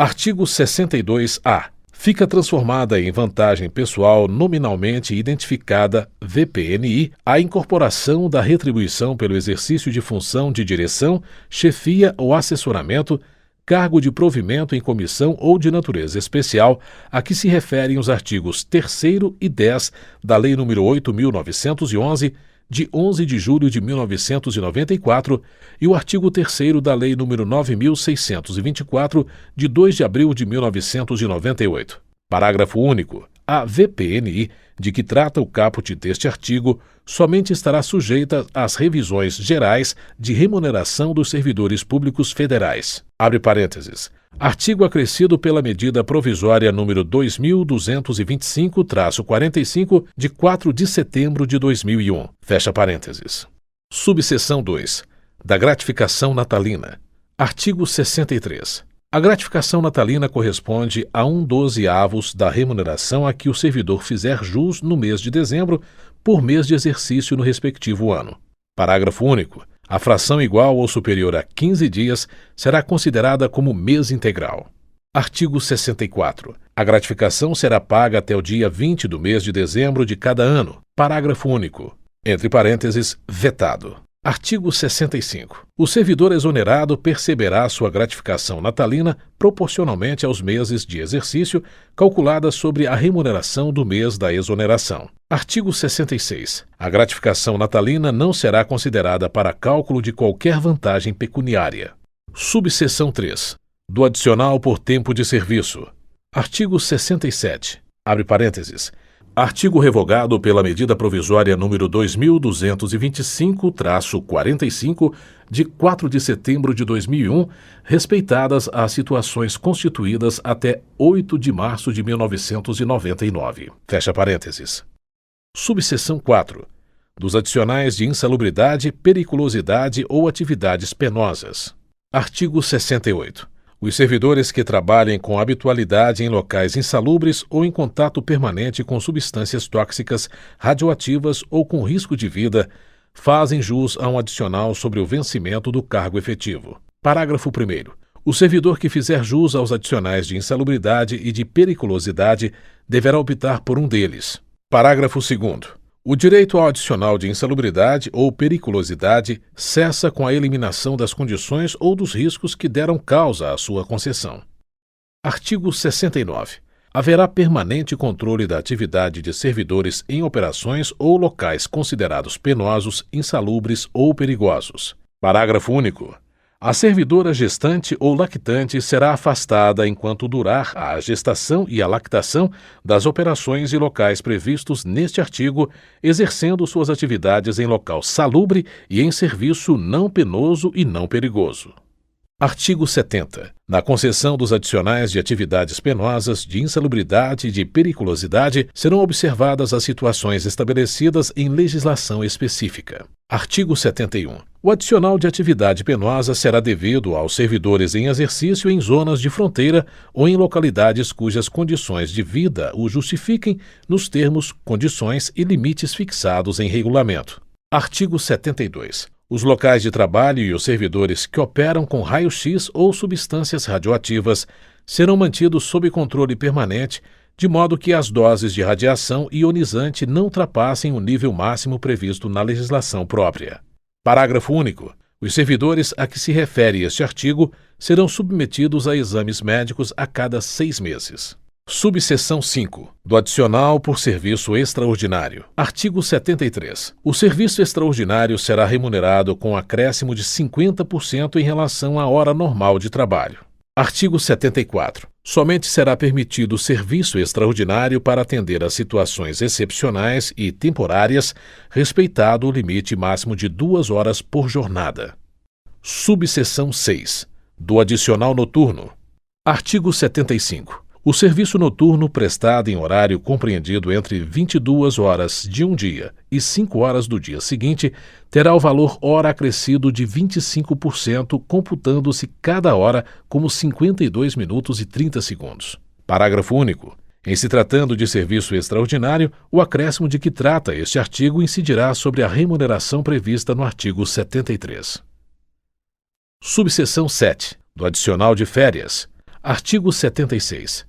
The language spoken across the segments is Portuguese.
Artigo 62-A. Fica transformada em vantagem pessoal nominalmente identificada, VPNI, a incorporação da retribuição pelo exercício de função de direção, chefia ou assessoramento, cargo de provimento em comissão ou de natureza especial, a que se referem os artigos 3º e 10 da Lei nº 8.911, de 11 de julho de 1994, e o artigo 3º da Lei nº 9.624, de 2 de abril de 1998. Parágrafo único. A VPNI, de que trata o caput deste artigo, somente estará sujeita às revisões gerais de remuneração dos servidores públicos federais. Abre parênteses. Artigo acrescido pela medida provisória número 2225-45, de 4 de setembro de 2001. Fecha parênteses. Subseção 2. Da gratificação natalina. Artigo 63. A gratificação natalina corresponde a 1/12 da remuneração a que o servidor fizer jus no mês de dezembro, por mês de exercício no respectivo ano. Parágrafo único. A fração igual ou superior a 15 dias será considerada como mês integral. Artigo 64. A gratificação será paga até o dia 20 do mês de dezembro de cada ano. Parágrafo único. Entre parênteses, vetado. Artigo 65. O servidor exonerado perceberá sua gratificação natalina proporcionalmente aos meses de exercício, calculada sobre a remuneração do mês da exoneração. Artigo 66. A gratificação natalina não será considerada para cálculo de qualquer vantagem pecuniária. Subseção 3. Do adicional por tempo de serviço. Artigo 67. Abre parênteses. Artigo revogado pela medida provisória número 2225-45, de 4 de setembro de 2001, respeitadas as situações constituídas até 8 de março de 1999. Fecha parênteses. Subseção 4. Dos adicionais de insalubridade, periculosidade ou atividades penosas. Artigo 68. Os servidores que trabalhem com habitualidade em locais insalubres ou em contato permanente com substâncias tóxicas, radioativas ou com risco de vida, fazem jus a um adicional sobre o vencimento do cargo efetivo. Parágrafo 1º. O servidor que fizer jus aos adicionais de insalubridade e de periculosidade deverá optar por um deles. Parágrafo 2º. O direito ao adicional de insalubridade ou periculosidade cessa com a eliminação das condições ou dos riscos que deram causa à sua concessão. Artigo 69. Haverá permanente controle da atividade de servidores em operações ou locais considerados penosos, insalubres ou perigosos. Parágrafo único. A servidora gestante ou lactante será afastada enquanto durar a gestação e a lactação das operações e locais previstos neste artigo, exercendo suas atividades em local salubre e em serviço não penoso e não perigoso. Artigo 70. Na concessão dos adicionais de atividades penosas, de insalubridade e de periculosidade, serão observadas as situações estabelecidas em legislação específica. Artigo 71. O adicional de atividade penosa será devido aos servidores em exercício em zonas de fronteira ou em localidades cujas condições de vida o justifiquem nos termos, condições e limites fixados em regulamento. Artigo 72. Os locais de trabalho e os servidores que operam com raio-x ou substâncias radioativas serão mantidos sob controle permanente, de modo que as doses de radiação ionizante não ultrapassem o nível máximo previsto na legislação própria. Parágrafo único. Os servidores a que se refere este artigo serão submetidos a exames médicos a cada 6 meses. Subseção 5. Do adicional por serviço extraordinário. Artigo 73. O serviço extraordinário será remunerado com acréscimo de 50% em relação à hora normal de trabalho. Artigo 74. Somente será permitido serviço extraordinário para atender a situações excepcionais e temporárias, respeitado o limite máximo de 2 horas por jornada. Subseção 6. Do adicional noturno. Artigo 75. O serviço noturno prestado em horário compreendido entre 22 horas de um dia e 5 horas do dia seguinte terá o valor hora acrescido de 25%, computando-se cada hora como 52 minutos e 30 segundos. Parágrafo único. Em se tratando de serviço extraordinário, o acréscimo de que trata este artigo incidirá sobre a remuneração prevista no artigo 73. Subseção 7. Do adicional de férias. Artigo 76.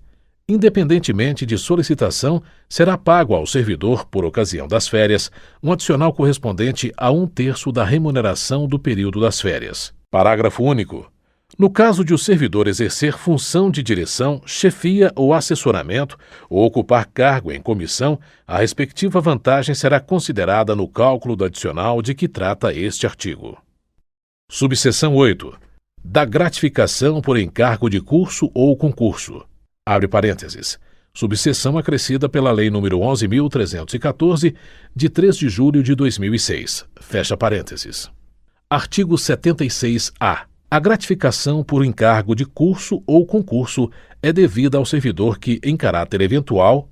Independentemente de solicitação, será pago ao servidor, por ocasião das férias, um adicional correspondente a 1/3 da remuneração do período das férias. Parágrafo único. No caso de o servidor exercer função de direção, chefia ou assessoramento, ou ocupar cargo em comissão, a respectiva vantagem será considerada no cálculo do adicional de que trata este artigo. Subseção 8. Da gratificação por encargo de curso ou concurso. Abre parênteses. Subseção acrescida pela Lei nº 11.314, de 3 de julho de 2006. Fecha parênteses. Artigo 76-A. A gratificação por encargo de curso ou concurso é devida ao servidor que, em caráter eventual,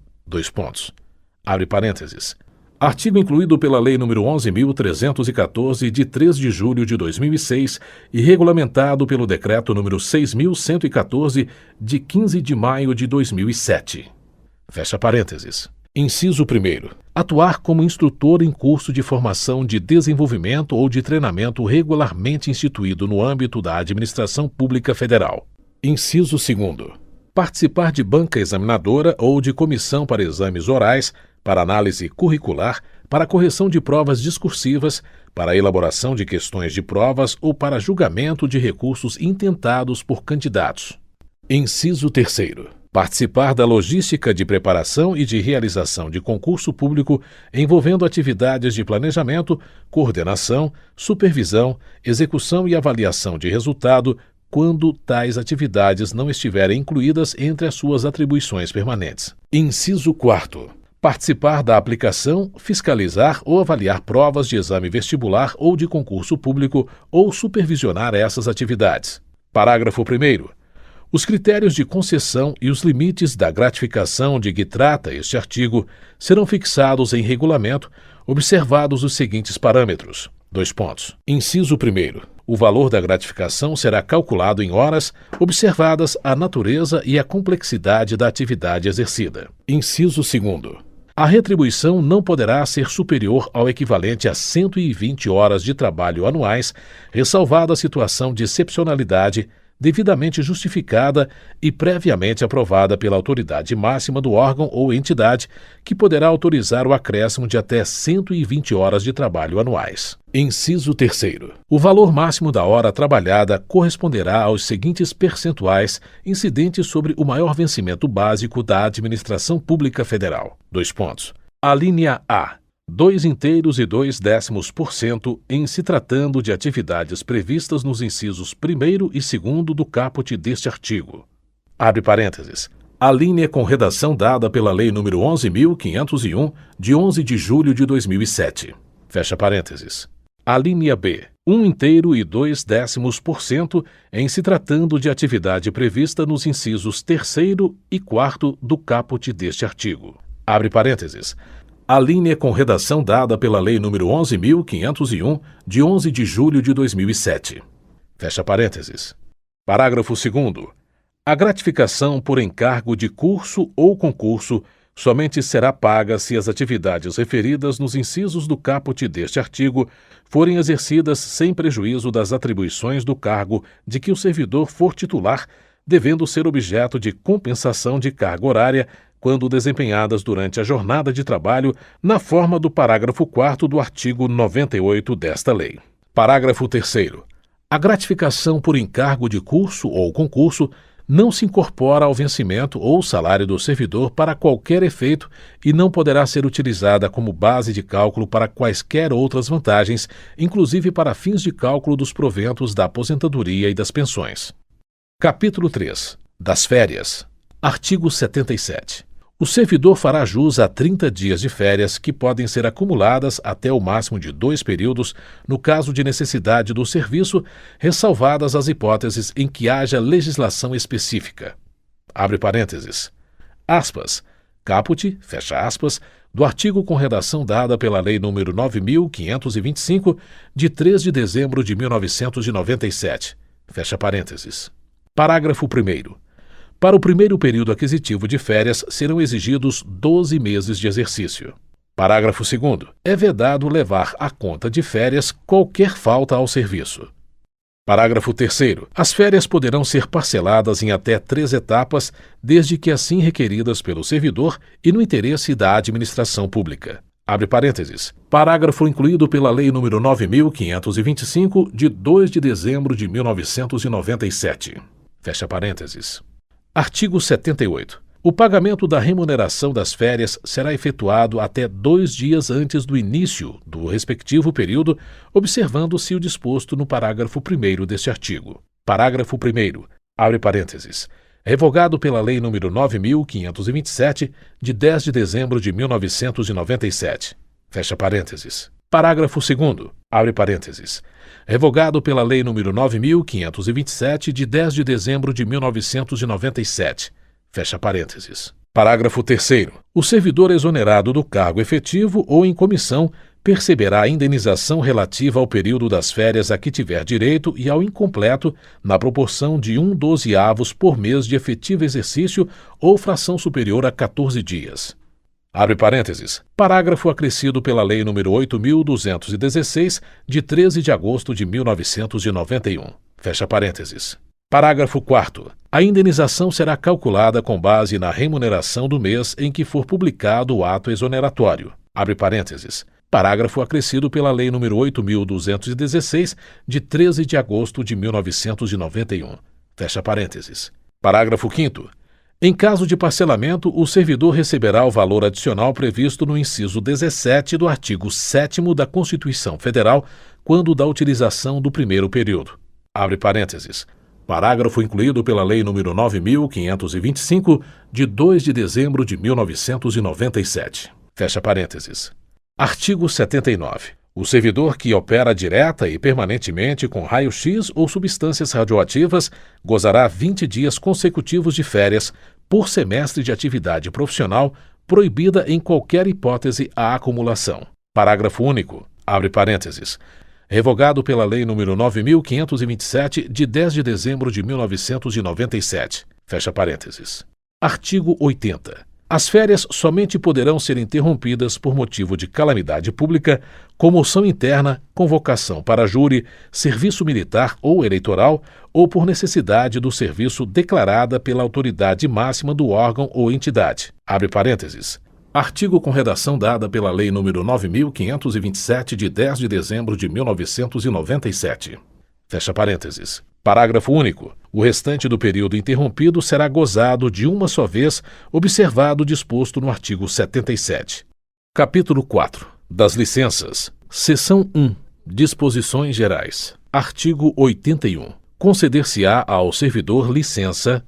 abre parênteses. Artigo incluído pela Lei nº 11.314, de 3 de julho de 2006 e regulamentado pelo Decreto nº 6.114, de 15 de maio de 2007. Fecha parênteses. Inciso 1º. Atuar como instrutor em curso de formação de desenvolvimento ou de treinamento regularmente instituído no âmbito da Administração Pública Federal. Inciso 2º. Participar de banca examinadora ou de comissão para exames orais, para análise curricular, para correção de provas discursivas, para elaboração de questões de provas ou para julgamento de recursos intentados por candidatos. Inciso 3º. Participar da logística de preparação e de realização de concurso público envolvendo atividades de planejamento, coordenação, supervisão, execução e avaliação de resultado, quando tais atividades não estiverem incluídas entre as suas atribuições permanentes. Inciso 4º. Participar da aplicação, fiscalizar ou avaliar provas de exame vestibular ou de concurso público ou supervisionar essas atividades. Parágrafo 1º. Os critérios de concessão e os limites da gratificação de que trata este artigo serão fixados em regulamento, observados os seguintes parâmetros. Inciso 1º. O valor da gratificação será calculado em horas, observadas a natureza e a complexidade da atividade exercida. Inciso 2º. A retribuição não poderá ser superior ao equivalente a 120 horas de trabalho anuais, ressalvada a situação de excepcionalidade, devidamente justificada e previamente aprovada pela autoridade máxima do órgão ou entidade, que poderá autorizar o acréscimo de até 120 horas de trabalho anuais. Inciso 3º. O valor máximo da hora trabalhada corresponderá aos seguintes percentuais incidentes sobre o maior vencimento básico da Administração Pública Federal. Alínea A. 2,2% em se tratando de atividades previstas nos incisos 1º e 2º do caput deste artigo. Abre parênteses. Alínea com redação dada pela Lei nº 11.501, de 11 de julho de 2007. Fecha parênteses. Alínea B. 1,2% em se tratando de atividade prevista nos incisos 3º e 4º do caput deste artigo. Abre parênteses. Alínea com redação dada pela Lei nº 11.501, de 11 de julho de 2007. Fecha parênteses. Parágrafo 2º. A gratificação por encargo de curso ou concurso somente será paga se as atividades referidas nos incisos do caput deste artigo forem exercidas sem prejuízo das atribuições do cargo de que o servidor for titular, devendo ser objeto de compensação de carga horária quando desempenhadas durante a jornada de trabalho, na forma do parágrafo 4º do artigo 98 desta lei. Parágrafo 3º. A gratificação por encargo de curso ou concurso não se incorpora ao vencimento ou salário do servidor para qualquer efeito e não poderá ser utilizada como base de cálculo para quaisquer outras vantagens, inclusive para fins de cálculo dos proventos da aposentadoria e das pensões. Capítulo 3. Das férias. Artigo 77. O servidor fará jus a 30 dias de férias que podem ser acumuladas até o máximo de 2 períodos no caso de necessidade do serviço, ressalvadas as hipóteses em que haja legislação específica. Abre parênteses. Aspas. Caput, fecha aspas, do artigo com redação dada pela Lei nº 9.525, de 3 de dezembro de 1997. Fecha parênteses. Parágrafo 1º. Para o primeiro período aquisitivo de férias, serão exigidos 12 meses de exercício. Parágrafo 2º. É vedado levar à conta de férias qualquer falta ao serviço. Parágrafo 3º. As férias poderão ser parceladas em até 3 etapas, desde que assim requeridas pelo servidor e no interesse da administração pública. Abre parênteses. Parágrafo incluído pela Lei nº 9.525, de 2 de dezembro de 1997. Fecha parênteses. Artigo 78. O pagamento da remuneração das férias será efetuado até 2 dias antes do início do respectivo período, observando-se o disposto no parágrafo 1º deste artigo. Parágrafo 1º. Abre parênteses. Revogado pela Lei nº 9.527, de 10 de dezembro de 1997. Fecha parênteses. Parágrafo 2º. Abre parênteses. Revogado pela Lei nº 9.527, de 10 de dezembro de 1997. Fecha parênteses. Parágrafo 3º. O servidor exonerado do cargo efetivo ou em comissão perceberá a indenização relativa ao período das férias a que tiver direito e ao incompleto, na proporção de 1/12 por mês de efetivo exercício ou fração superior a 14 dias. Abre parênteses. Parágrafo acrescido pela Lei nº 8.216, de 13 de agosto de 1991. Fecha parênteses. Parágrafo 4º. A indenização será calculada com base na remuneração do mês em que for publicado o ato exoneratório. Abre parênteses. Parágrafo acrescido pela Lei nº 8.216, de 13 de agosto de 1991. Fecha parênteses. Parágrafo 5º. Em caso de parcelamento, o servidor receberá o valor adicional previsto no inciso 17 do artigo 7º da Constituição Federal, quando da utilização do primeiro período. Abre parênteses. Parágrafo incluído pela Lei nº 9.525, de 2 de dezembro de 1997. Fecha parênteses. Artigo 79. O servidor que opera direta e permanentemente com raio-x ou substâncias radioativas gozará 20 dias consecutivos de férias por semestre de atividade profissional, proibida em qualquer hipótese a acumulação. Parágrafo único. Abre parênteses. Revogado pela Lei nº 9.527, de 10 de dezembro de 1997. Fecha parênteses. Artigo 80. As férias somente poderão ser interrompidas por motivo de calamidade pública, comoção interna, convocação para júri, serviço militar ou eleitoral, ou por necessidade do serviço declarada pela autoridade máxima do órgão ou entidade. Abre parênteses. Artigo com redação dada pela Lei nº 9.527, de 10 de dezembro de 1997. Fecha parênteses. Parágrafo único. O restante do período interrompido será gozado de uma só vez, observado o disposto no artigo 77. Capítulo 4. Das licenças. Seção 1. Disposições gerais. Artigo 81. Conceder-se-á ao servidor licença,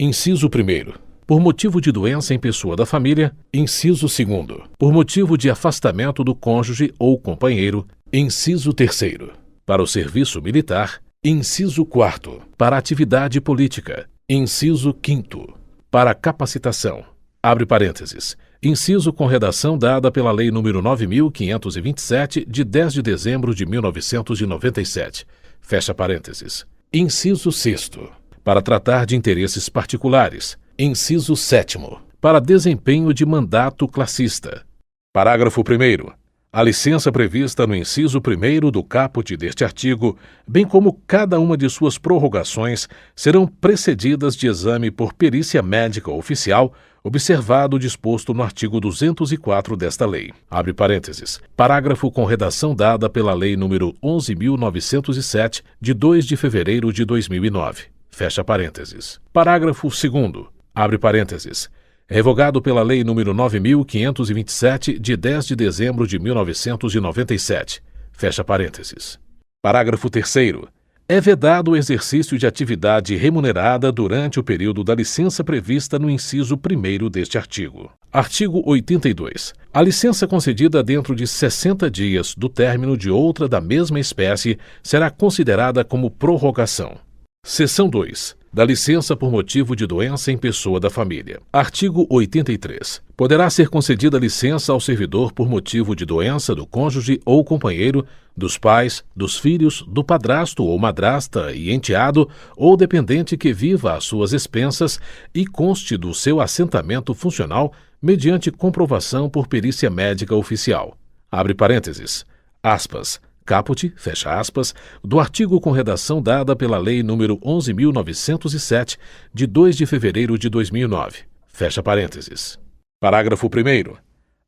inciso 1º, por motivo de doença em pessoa da família, inciso 2º, por motivo de afastamento do cônjuge ou companheiro, inciso 3º, para o serviço militar, inciso 4º, para atividade política, inciso 5º, para capacitação. Abre parênteses. Inciso com redação dada pela Lei nº 9.527, de 10 de dezembro de 1997. Fecha parênteses. Inciso 6º, para tratar de interesses particulares. Inciso 7º, para desempenho de mandato classista. Parágrafo 1º. A licença prevista no inciso 1º do caput deste artigo, bem como cada uma de suas prorrogações, serão precedidas de exame por perícia médica oficial, observado o disposto no artigo 204 desta lei. Abre parênteses. Parágrafo com redação dada pela Lei nº 11.907, de 2 de fevereiro de 2009. Fecha parênteses. Parágrafo 2º. Abre parênteses. Revogado pela Lei nº 9.527, de 10 de dezembro de 1997. Fecha parênteses. Parágrafo 3º. É vedado o exercício de atividade remunerada durante o período da licença prevista no inciso 1º deste artigo. Artigo 82. A licença concedida dentro de 60 dias do término de outra da mesma espécie será considerada como prorrogação. Seção 2. Da licença por motivo de doença em pessoa da família. Artigo 83. Poderá ser concedida licença ao servidor por motivo de doença do cônjuge ou companheiro, dos pais, dos filhos, do padrasto ou madrasta e enteado ou dependente que viva às suas expensas e conste do seu assentamento funcional mediante comprovação por perícia médica oficial. Abre parênteses. Aspas. caput, fecha aspas, do artigo com redação dada pela Lei nº 11.907, de 2 de fevereiro de 2009, fecha parênteses. Parágrafo 1º.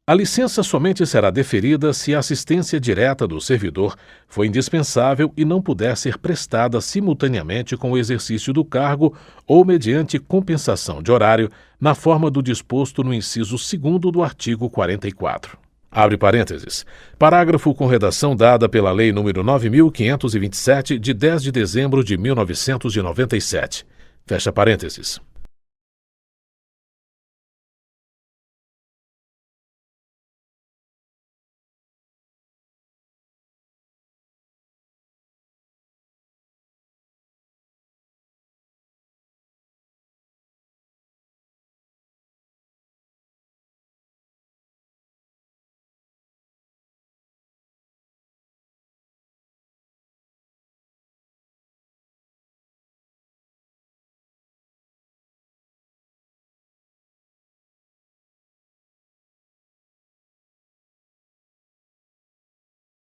A licença somente será deferida se a assistência direta do servidor for indispensável e não puder ser prestada simultaneamente com o exercício do cargo ou mediante compensação de horário, na forma do disposto no inciso 2º do artigo 44. Abre parênteses. Parágrafo com redação dada pela Lei nº 9.527, de 10 de dezembro de 1997. Fecha parênteses.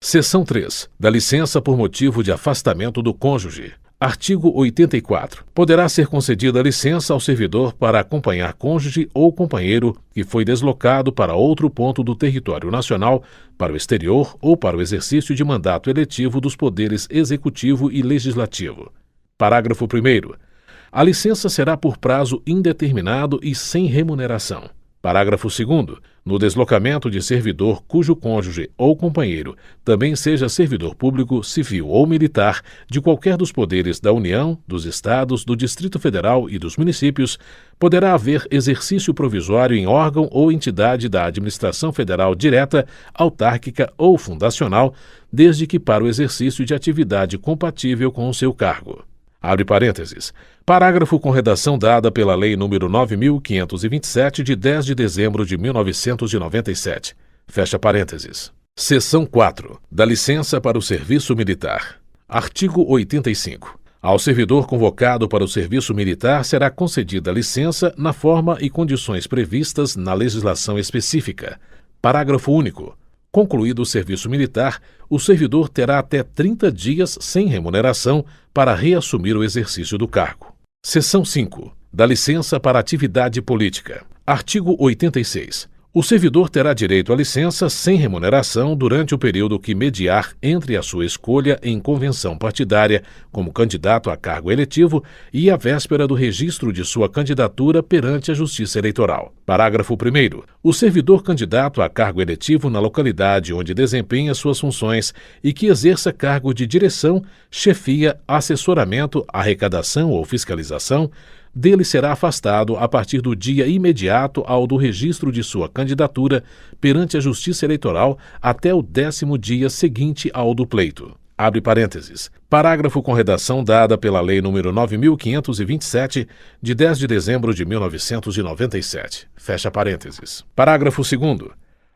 Seção 3. Da licença por motivo de afastamento do cônjuge. Artigo 84. Poderá ser concedida licença ao servidor para acompanhar cônjuge ou companheiro que foi deslocado para outro ponto do território nacional, para o exterior ou para o exercício de mandato eletivo dos poderes executivo e legislativo. Parágrafo 1º. A licença será por prazo indeterminado e sem remuneração. Parágrafo 2º. No deslocamento de servidor cujo cônjuge ou companheiro também seja servidor público, civil ou militar de qualquer dos poderes da União, dos Estados, do Distrito Federal e dos municípios, poderá haver exercício provisório em órgão ou entidade da administração federal direta, autárquica ou fundacional, desde que para o exercício de atividade compatível com o seu cargo. Abre parênteses. Parágrafo com redação dada pela Lei nº 9.527, de 10 de dezembro de 1997. Fecha parênteses. Seção 4. Da licença para o serviço militar. Artigo 85. Ao servidor convocado para o serviço militar será concedida licença na forma e condições previstas na legislação específica. Parágrafo único. Concluído o serviço militar, o servidor terá até 30 dias sem remuneração para reassumir o exercício do cargo. Seção 5. Da licença para atividade política. Artigo 86. O servidor terá direito à licença sem remuneração durante o período que mediar entre a sua escolha em convenção partidária como candidato a cargo eletivo e a véspera do registro de sua candidatura perante a Justiça Eleitoral. Parágrafo 1º. O servidor candidato a cargo eletivo na localidade onde desempenha suas funções e que exerça cargo de direção, chefia, assessoramento, arrecadação ou fiscalização, dele será afastado a partir do dia imediato ao do registro de sua candidatura perante a Justiça Eleitoral até o 10º dia seguinte ao do pleito. Abre parênteses. Parágrafo com redação dada pela Lei nº 9.527, de 10 de dezembro de 1997. Fecha parênteses. Parágrafo 2º.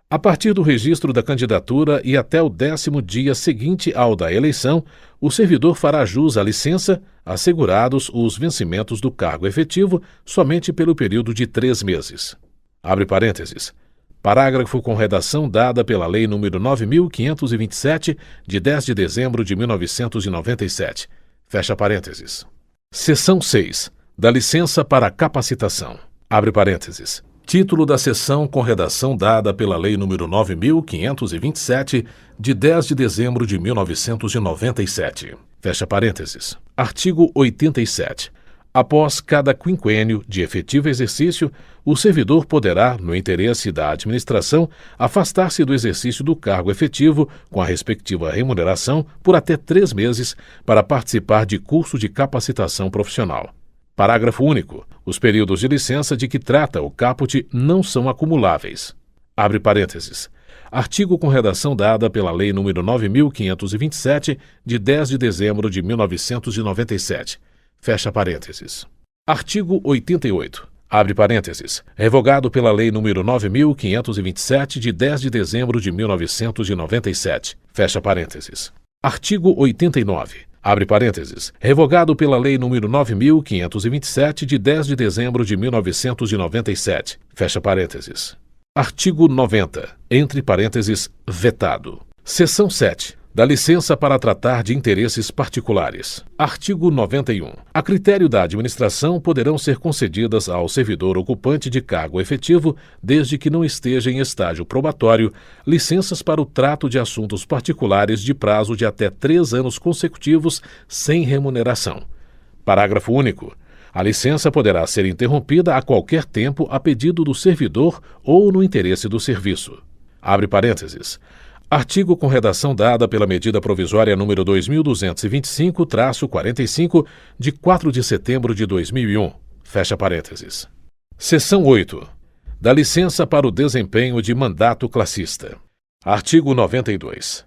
A partir do registro da candidatura e até o 10º dia seguinte ao da eleição, o servidor fará jus à licença, assegurados os vencimentos do cargo efetivo, somente pelo período de 3 meses. Abre parênteses. Parágrafo com redação dada pela Lei nº 9.527, de 10 de dezembro de 1997. Fecha parênteses. Seção 6. Da licença para capacitação. Abre parênteses. Título da seção com redação dada pela Lei nº 9.527, de 10 de dezembro de 1997. Fecha parênteses. Artigo 87. Após cada quinquênio de efetivo exercício, o servidor poderá, no interesse da administração, afastar-se do exercício do cargo efetivo, com a respectiva remuneração, por até 3 meses, para participar de curso de capacitação profissional. Parágrafo único. Os períodos de licença de que trata o caput não são acumuláveis. Abre parênteses. Artigo com redação dada pela Lei nº 9.527, de 10 de dezembro de 1997. Fecha parênteses. Artigo 88. Abre parênteses. Revogado pela Lei nº 9.527, de 10 de dezembro de 1997. Fecha parênteses. Artigo 89. Abre parênteses. Revogado pela Lei nº 9.527, de 10 de dezembro de 1997. Fecha parênteses. Artigo 90. Entre parênteses, vetado. Seção 7. da licença para tratar de interesses particulares. Artigo 91. A critério da administração poderão ser concedidas ao servidor ocupante de cargo efetivo, desde que não esteja em estágio probatório, licenças para o trato de assuntos particulares de prazo de até 3 anos consecutivos sem remuneração. Parágrafo único. A licença poderá ser interrompida a qualquer tempo a pedido do servidor ou no interesse do serviço. Abre parênteses. Artigo com redação dada pela Medida Provisória número 2225-45, de 4 de setembro de 2001. Fecha parênteses. Seção 8. Da licença para o desempenho de mandato classista. Artigo 92.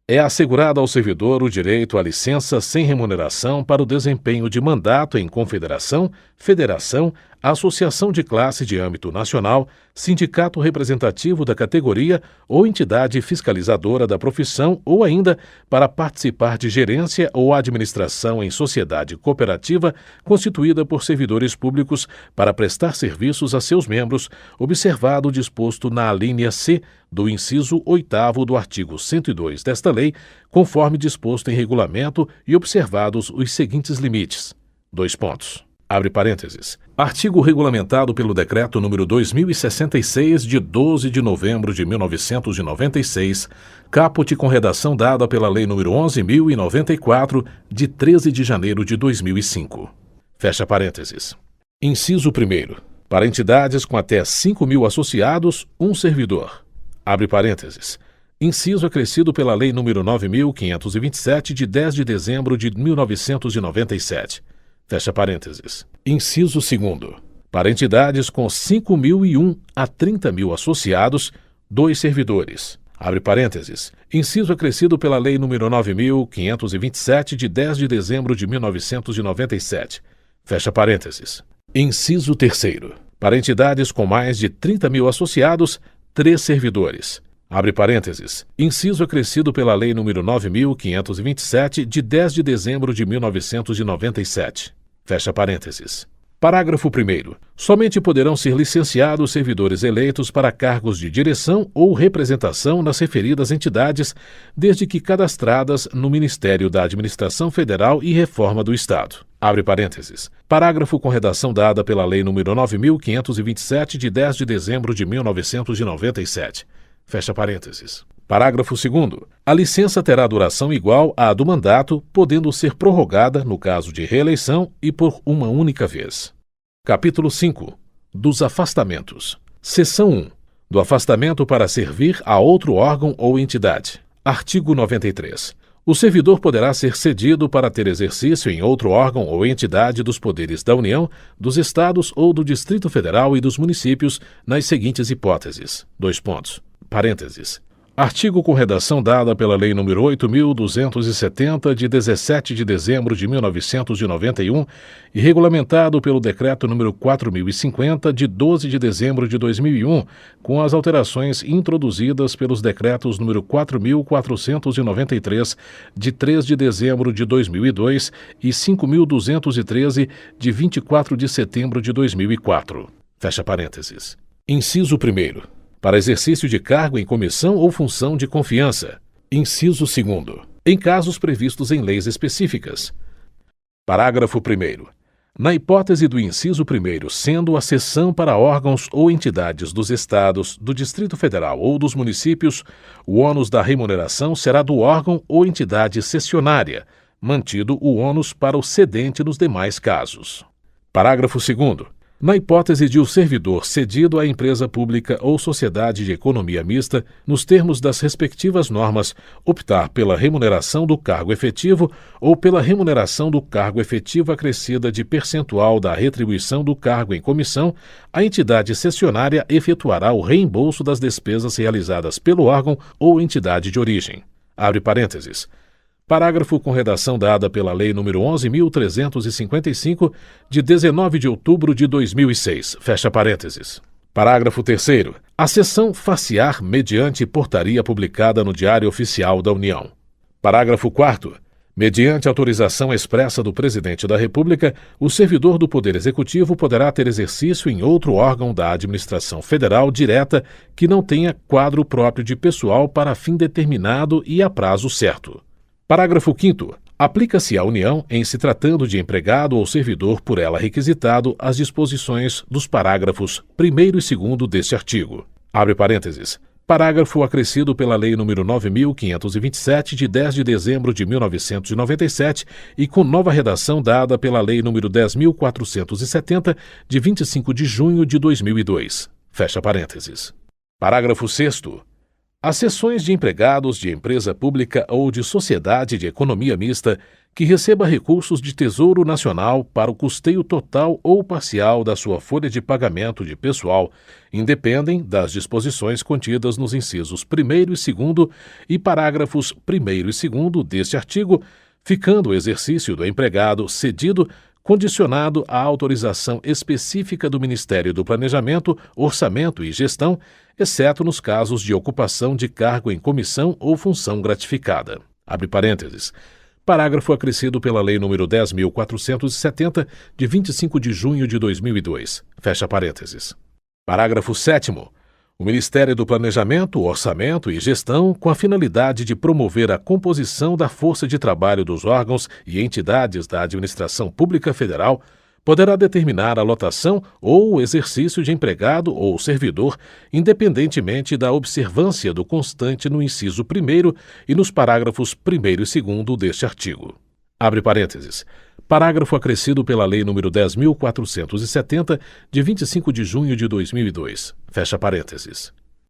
É assegurado ao servidor o direito à licença sem remuneração para o desempenho de mandato em confederação, federação, associação de classe de âmbito nacional, sindicato representativo da categoria ou entidade fiscalizadora da profissão ou ainda para participar de gerência ou administração em sociedade cooperativa constituída por servidores públicos para prestar serviços a seus membros, observado o disposto na alínea C do inciso 8º do artigo 102 desta lei, conforme disposto em regulamento e observados os seguintes limites. Dois pontos. Abre parênteses. Artigo regulamentado pelo Decreto número 2066, de 12 de novembro de 1996, caput com redação dada pela Lei número 11.094, de 13 de janeiro de 2005. Fecha parênteses. Inciso 1º. Para entidades com até 5.000 associados, um servidor. Abre parênteses. Inciso acrescido pela Lei número 9.527, de 10 de dezembro de 1997. Fecha parênteses. Inciso 2º. Para entidades com 5.001 a 30.000 associados, 2 servidores. Abre parênteses. Inciso acrescido pela Lei nº 9.527, de 10 de dezembro de 1997. Fecha parênteses. Inciso 3º. Para entidades com mais de 30.000 associados, 3 servidores. Abre parênteses. Inciso acrescido pela Lei nº 9.527, de 10 de dezembro de 1997. Fecha parênteses. Parágrafo 1º. Somente poderão ser licenciados servidores eleitos para cargos de direção ou representação nas referidas entidades, desde que cadastradas no Ministério da Administração Federal e Reforma do Estado. Abre parênteses. Parágrafo com redação dada pela Lei nº 9.527, de 10 de dezembro de 1997. Fecha parênteses. Parágrafo 2º. A licença terá duração igual à do mandato, podendo ser prorrogada, no caso de reeleição, e por uma única vez. Capítulo 5. Dos afastamentos. Seção 1. Do afastamento para servir a outro órgão ou entidade. Artigo 93. O servidor poderá ser cedido para ter exercício em outro órgão ou entidade dos poderes da União, dos Estados ou do Distrito Federal e dos municípios, nas seguintes hipóteses. Dois pontos. Parênteses. Artigo com redação dada pela Lei nº 8.270, de 17 de dezembro de 1991 e regulamentado pelo Decreto nº 4.050, de 12 de dezembro de 2001, com as alterações introduzidas pelos Decretos nº 4.493, de 3 de dezembro de 2002 e 5.213, de 24 de setembro de 2004. Fecha parênteses. Inciso 1º. Para exercício de cargo em comissão ou função de confiança. Inciso 2º. Em casos previstos em leis específicas. Parágrafo 1º. Na hipótese do inciso 1º sendo a cessão para órgãos ou entidades dos Estados, do Distrito Federal ou dos municípios, o ônus da remuneração será do órgão ou entidade cessionária, mantido o ônus para o cedente nos demais casos. Parágrafo 2º. Na hipótese de o servidor cedido à empresa pública ou sociedade de economia mista, nos termos das respectivas normas, optar pela remuneração do cargo efetivo ou pela remuneração do cargo efetivo acrescida de percentual da retribuição do cargo em comissão, a entidade cessionária efetuará o reembolso das despesas realizadas pelo órgão ou entidade de origem. Abre parênteses. Parágrafo com redação dada pela Lei nº 11.355, de 19 de outubro de 2006. Fecha parênteses. Parágrafo 3º. A cessão far-se-á mediante portaria publicada no Diário Oficial da União. Parágrafo 4º. Mediante autorização expressa do Presidente da República, o servidor do Poder Executivo poderá ter exercício em outro órgão da administração federal direta que não tenha quadro próprio de pessoal para fim determinado e a prazo certo. Parágrafo 5º. Aplica-se à União, em se tratando de empregado ou servidor por ela requisitado, as disposições dos parágrafos 1º e 2º deste artigo. Abre parênteses. Parágrafo acrescido pela Lei nº 9.527, de 10 de dezembro de 1997, e com nova redação dada pela Lei nº 10.470, de 25 de junho de 2002. Fecha parênteses. Parágrafo 6º. As seções de empregados de empresa pública ou de sociedade de economia mista que receba recursos de Tesouro Nacional para o custeio total ou parcial da sua folha de pagamento de pessoal independem das disposições contidas nos incisos 1º e 2º e parágrafos 1º e 2º deste artigo, ficando o exercício do empregado cedido condicionado à autorização específica do Ministério do Planejamento, Orçamento e Gestão, exceto nos casos de ocupação de cargo em comissão ou função gratificada. Abre parênteses. Parágrafo acrescido pela Lei nº 10.470, de 25 de junho de 2002. Fecha parênteses. Parágrafo 7º. O Ministério do Planejamento, Orçamento e Gestão, com a finalidade de promover a composição da força de trabalho dos órgãos e entidades da Administração Pública Federal, poderá determinar a lotação ou o exercício de empregado ou servidor, independentemente da observância do constante no inciso 1º e nos parágrafos 1º e 2º deste artigo. Abre parênteses. Parágrafo acrescido pela Lei nº 10.470, de 25 de junho de 2002. Fecha parênteses.